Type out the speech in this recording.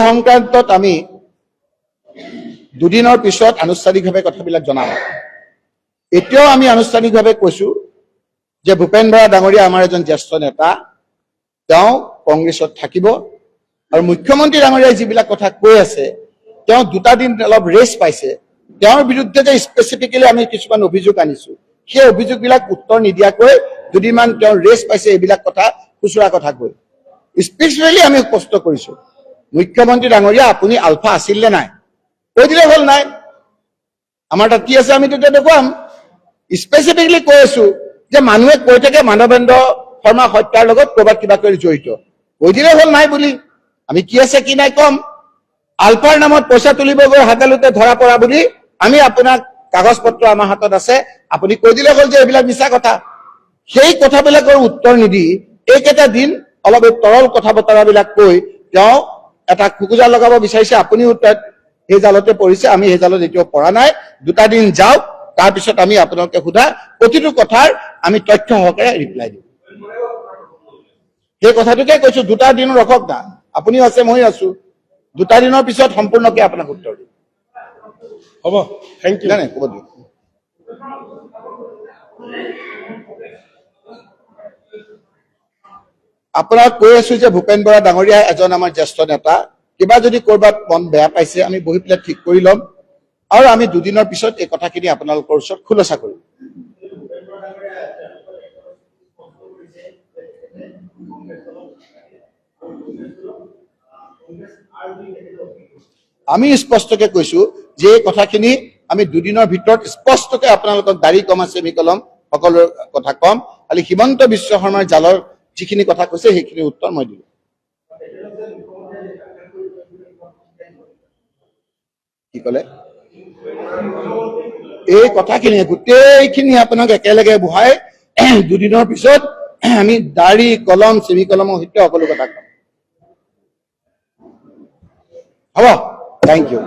সংক্ৰান্তত আমি দুদিনৰ পিছত আনুষ্ঠানিকভাৱে কথাবিলাক জনাম। এতিয়াও আমি আনুষ্ঠানিকভাৱে কৈছো যে ভূপেন বৰা ডাঙৰীয়া আমাৰ এজন জ্যেষ্ঠ নেতা, তেওঁ কংগ্ৰেছত থাকিব আৰু মুখ্যমন্ত্ৰী ডাঙৰীয়াই যিবিলাক কথা কৈ আছে, তেওঁ দুটা দিন অলপ ৰেষ্ট পাইছে, তেওঁৰ বিৰুদ্ধে যে স্পেচিফিকেলি আমি কিছুমান অভিযোগ আনিছো, সেই অভিযোগবিলাক উত্তৰ নিদিয়াকৈ দুদিনমান তেওঁ ৰেষ্ট পাইছে, এইবিলাক কথা খুচুৰা কথা কৈ স্পেচিফিকেলি আমি স্পষ্ট কৰিছো, মুখ্যমন্ত্ৰী ডাঙৰীয়া আপুনি আলফা আছিল নে নাই কৈ দিলে হ'ল। নাই আমাৰ তাত কি আছে আমি তেতিয়া দেখুৱাম। স্পেচিফিকলি কৈ আছো যে মানুহে কৈ থাকে মানৱেন্দ্ৰ শৰ্মা হত্যাৰ লগত ক'ৰবাত কিবা কৰি জড়িত, কৈ দিলে হ'ল নাই বুলি। আমি কি আছে কি নাই কম। আলফাৰ নামত পইচা তুলিব গৈ হাতালুতে ধৰা পৰা বুলি আমি আপোনাক কাগজ পত্ৰ আমাৰ হাতত আছে, আপুনি কৈ দিলে হ'ল যে এইবিলাক মিছা কথা। সেই কথাবিলাকৰ উত্তৰ নিদি এইকেইটা দিন অলপ এই তৰল কথা বতৰাবিলাক কৈ তেওঁ এটা খুকুজা লগাব বিচাৰিছে। আপুনিও তাত সেই জালতে পৰিছে, আমি সেই জালত এতিয়াও পৰা নাই। দুটা দিন যাওক, তাৰপিছত আমি আপোনালোকে সোধা প্ৰতিটো কথাৰ আমি তথ্য সহকাৰে ৰিপ্লাই দিম। সেই কথাটোকে কৈছো, দুটা দিন ৰখক না, আপুনিও আছে ময়ো আছো, দুটা দিনৰ পিছত সম্পূৰ্ণকে আপোনাক উত্তৰ দিম। হ'ব, থেংক ইউ। নাই ক'ব দিয়ক। আপোনাক কৈ আছো যে ভূপেন বৰা ডাঙৰীয়া এজন আমাৰ জ্যেষ্ঠ নেতা, কিবা যদি কৰবাত মন বেয়া পাইছে আমি বহি পেলাই ঠিক কৰি ল'ম আৰু আমি দুদিনৰ পিছত এই কথাখিনি আপোনালোকৰ ওচৰত খোলসা কৰিম। আমি স্পষ্টকে কৈছো যে এই কথাখিনি আমি দুদিনৰ ভিতৰত স্পষ্টকে আপোনালোকক দাড়ি কমা চেমি কলম সকলো কথা কম। খালি হিমন্ত বিশ্ব শৰ্মাৰ জালৰ যিখিনি কথা কৈছে সেইখিনি উত্তৰ মই দিলো। কি কলে? এই কথাখিনি গোটেইখিনি আপোনাক একেলগে বহাই দুদিনৰ পিছত আমি দাড়ি কলম চেমি কলমৰ সৈতে সকলো কথা কম। হ'ব, থেংক ইউ।